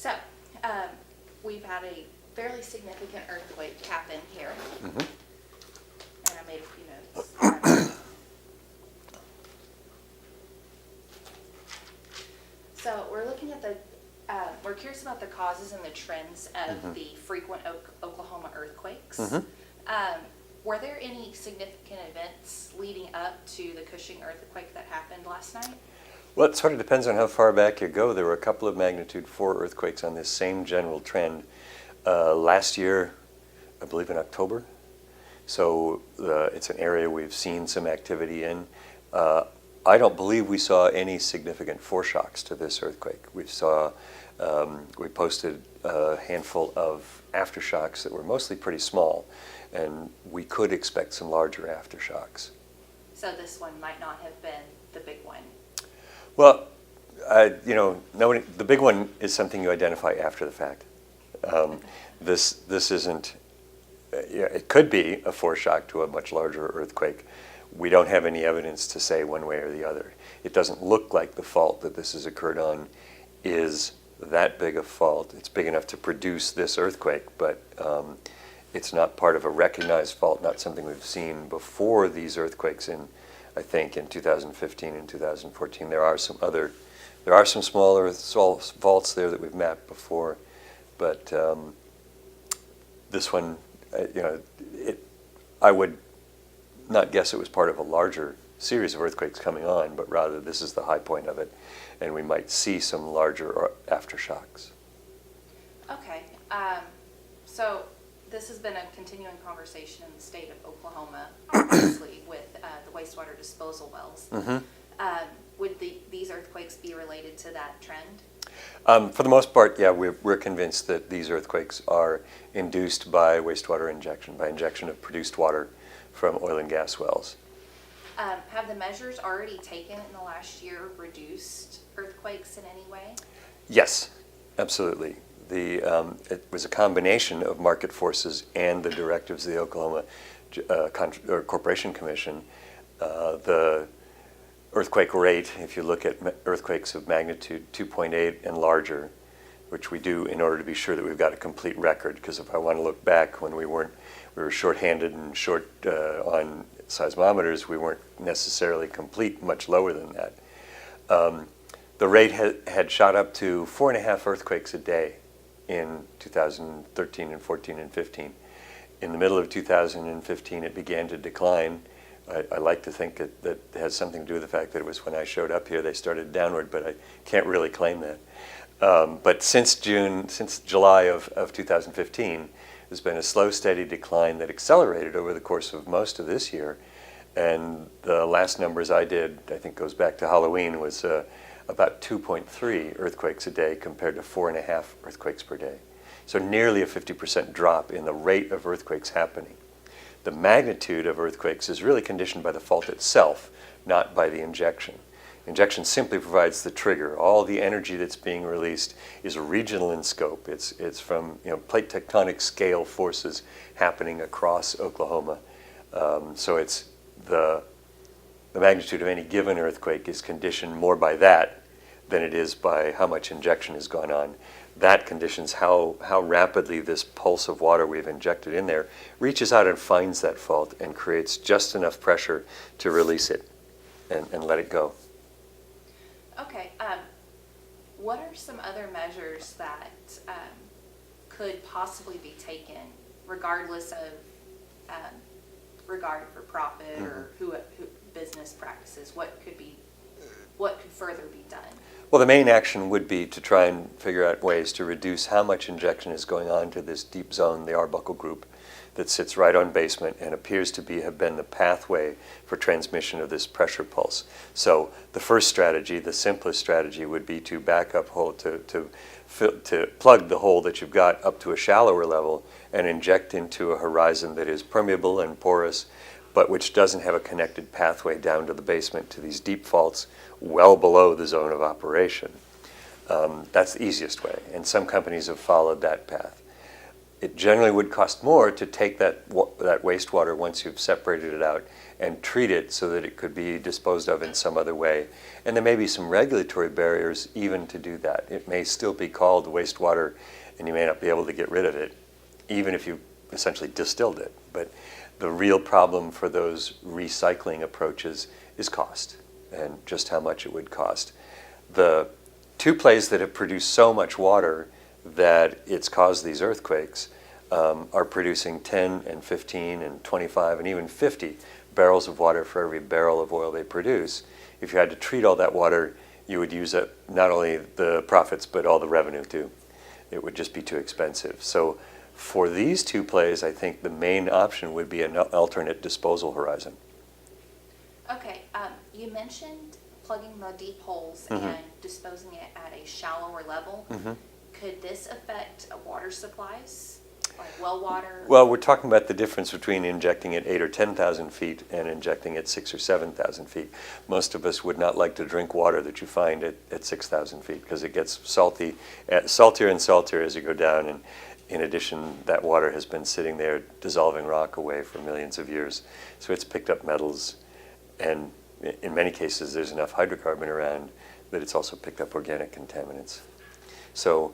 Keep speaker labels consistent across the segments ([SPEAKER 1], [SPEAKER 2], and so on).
[SPEAKER 1] So, um, we've had a fairly significant earthquake happen here.
[SPEAKER 2] Mm-hmm.
[SPEAKER 1] And I made a few notes. So we're looking at we're curious about the causes and the trends of the frequent Oklahoma earthquakes. Were there any significant events leading up to the Cushing earthquake that happened last night?
[SPEAKER 2] Well, it sort of depends on how far back you go. There were a couple of magnitude 4 earthquakes on this same general trend last year, I believe in October. So it's an area we've seen some activity in. I don't believe we saw any significant foreshocks to this earthquake. We posted a handful of aftershocks that were mostly pretty small, and we could expect some larger aftershocks.
[SPEAKER 1] So this one might not have been the big one.
[SPEAKER 2] Well, the big one is something you identify after the fact. This isn't. It could be a foreshock to a much larger earthquake. We don't have any evidence to say one way or the other. It doesn't look like the fault that this has occurred on is that big a fault. It's big enough to produce this earthquake, but it's not part of a recognized fault, not something we've seen before these earthquakes I think in 2015 and 2014. There are some smaller faults there that we've mapped before, but this one, I would not guess it was part of a larger series of earthquakes coming on, but rather this is the high point of it, and we might see some larger aftershocks.
[SPEAKER 1] Okay, so this has been a continuing conversation in the state of Oklahoma, obviously, with the wastewater disposal wells. Would these earthquakes be related to that trend?
[SPEAKER 2] For the most part, yeah, we're convinced that these earthquakes are induced by wastewater injection, by injection of produced water from oil and gas wells.
[SPEAKER 1] Have the measures already taken in the last year reduced earthquakes in any way?
[SPEAKER 2] Yes, absolutely. It was a combination of market forces and the directives of the Oklahoma Corporation Commission. The earthquake rate, if you look at earthquakes of magnitude 2.8 and larger, which we do in order to be sure that we've got a complete record, because if I want to look back when we were shorthanded and short on seismometers, we weren't necessarily complete, much lower than that. The rate had shot up to 4.5 earthquakes a day in 2013 and 14 and 15. In the middle of 2015, it began to decline. I like to think that has something to do with the fact that it was when I showed up here they started downward, but I can't really claim that. But since July of 2015, there's been a slow, steady decline that accelerated over the course of most of this year. And the last numbers I did, I think goes back to Halloween, was about 2.3 earthquakes a day compared to 4.5 earthquakes per day. So nearly a 50% drop in the rate of earthquakes happening. The magnitude of earthquakes is really conditioned by the fault itself, not by the injection. Injection simply provides the trigger. All the energy that's being released is regional in scope. It's from plate tectonic scale forces happening across Oklahoma. So it's the magnitude of any given earthquake is conditioned more by that than it is by how much injection has gone on. That conditions how rapidly this pulse of water we've injected in there reaches out and finds that fault and creates just enough pressure to release it and let it go.
[SPEAKER 1] Okay. What are some other measures that could possibly be taken, regardless of regard for profit or who business practices? What could further be done?
[SPEAKER 2] Well, the main action would be to try and figure out ways to reduce how much injection is going on to this deep zone, the Arbuckle group, that sits right on basement and appears to have been the pathway for transmission of this pressure pulse. So the first strategy, the simplest strategy, would be to back up hole, to plug the hole that you've got up to a shallower level and inject into a horizon that is permeable and porous, but which doesn't have a connected pathway down to the basement to these deep faults well below the zone of operation. That's the easiest way, and some companies have followed that path. it generally would cost more to take that wastewater once you've separated it out and treat it so that it could be disposed of in some other way. And there may be some regulatory barriers even to do that. It may still be called wastewater and you may not be able to get rid of it, even if you essentially distilled it. But the real problem for those recycling approaches is cost and just how much it would cost. The two plays that have produced so much water that it's caused these earthquakes are producing 10 and 15 and 25 and even 50 barrels of water for every barrel of oil they produce. If you had to treat all that water, you would use up not only the profits but all the revenue too. It would just be too expensive. So for these two plays, I think the main option would be an alternate disposal horizon.
[SPEAKER 1] Okay, you mentioned plugging the deep holes and disposing it at a shallower level. Could this affect water supplies, like well water?
[SPEAKER 2] Well, we're talking about the difference between injecting at 8,000 or 10,000 feet and injecting at 6,000 or 7,000 feet. Most of us would not like to drink water that you find at 6,000 feet because it gets salty, saltier and saltier as you go down. And in addition, that water has been sitting there dissolving rock away for millions of years. So it's picked up metals, and in many cases there's enough hydrocarbon around that it's also picked up organic contaminants. So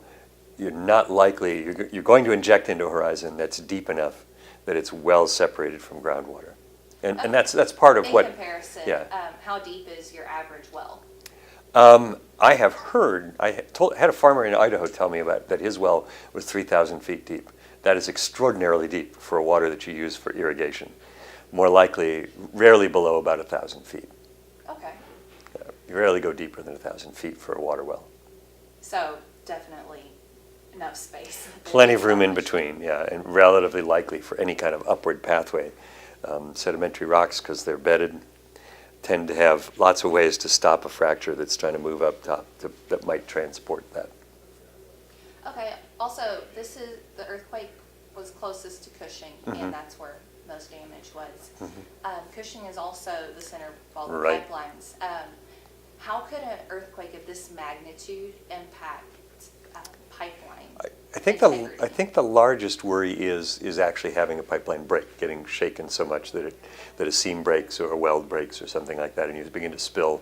[SPEAKER 2] you're not likely, you're going to inject into a horizon that's deep enough that it's well separated from groundwater. And that's part of what...
[SPEAKER 1] In comparison, how deep is your average well?
[SPEAKER 2] I have heard, had a farmer in Idaho tell me about that his well was 3,000 feet deep. That is extraordinarily deep for water that you use for irrigation. More likely, rarely below about 1,000 feet.
[SPEAKER 1] Okay.
[SPEAKER 2] You rarely go deeper than 1,000 feet for a water well.
[SPEAKER 1] So definitely enough space.
[SPEAKER 2] Plenty of room in between, yeah, and relatively likely for any kind of upward pathway. Sedimentary rocks, because they're bedded, tend to have lots of ways to stop a fracture that's trying to move up top that might transport that.
[SPEAKER 1] Okay, also, the earthquake was closest to Cushing, and that's where most damage was. Cushing is also the center of all the pipelines. How could an earthquake of this magnitude impact pipeline integrity?
[SPEAKER 2] I think the largest worry is actually having a pipeline break, getting shaken so much that a seam breaks or a weld breaks or something like that, and you begin to spill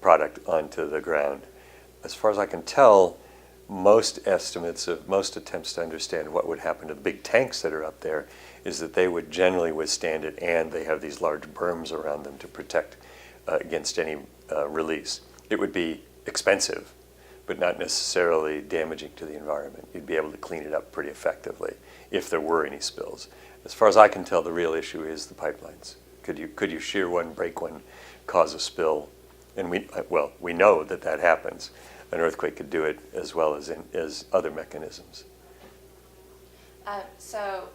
[SPEAKER 2] product onto the ground. As far as I can tell, most estimates of most attempts to understand what would happen to the big tanks that are up there is that they would generally withstand it, and they have these large berms around them to protect against any release. It would be expensive, but not necessarily damaging to the environment. You'd be able to clean it up pretty effectively if there were any spills. As far as I can tell, the real issue is the pipelines. Could you shear one, break one, cause a spill? And we know that happens. An earthquake could do it as well as other mechanisms.
[SPEAKER 1] So,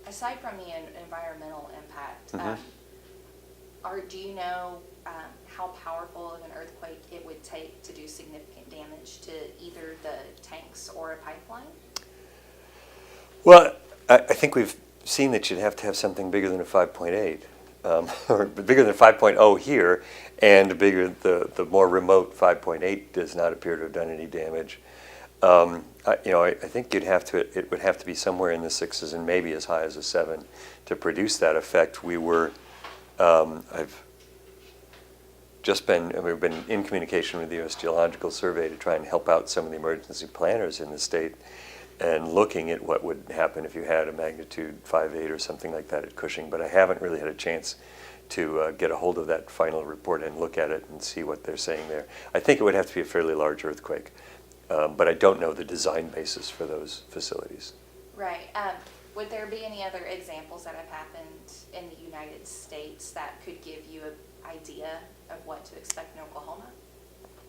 [SPEAKER 1] aside from the environmental impact, do you know how powerful of an earthquake it would take to do significant damage to either the tanks or a pipeline?
[SPEAKER 2] Well, I think we've seen that you'd have to have something bigger than a 5.8, or bigger than 5.0 here, and bigger. The more remote 5.8 does not appear to have done any damage. I think it would have to be somewhere in the 6s and maybe as high as a 7 to produce that effect. We've been in communication with the U.S. Geological Survey to try and help out some of the emergency planners in the state, and looking at what would happen if you had a magnitude 5.8 or something like that at Cushing. But I haven't really had a chance to get a hold of that final report and look at it and see what they're saying there. I think it would have to be a fairly large earthquake, but I don't know the design basis for those facilities.
[SPEAKER 1] Right. Would there be any other examples that have happened in the United States that could give you an idea of what to expect in Oklahoma?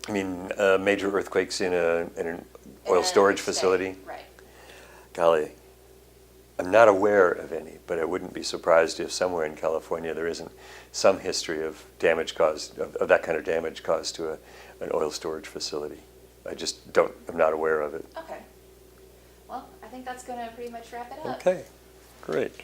[SPEAKER 2] I mean, major earthquakes in an oil storage facility?
[SPEAKER 1] Right.
[SPEAKER 2] Golly, I'm not aware of any, but I wouldn't be surprised if somewhere in California there isn't some history of damage caused, of that kind of damage caused to an oil storage facility. I'm not aware of it.
[SPEAKER 1] Okay. Well, I think that's going to pretty much wrap it up.
[SPEAKER 2] Okay, great.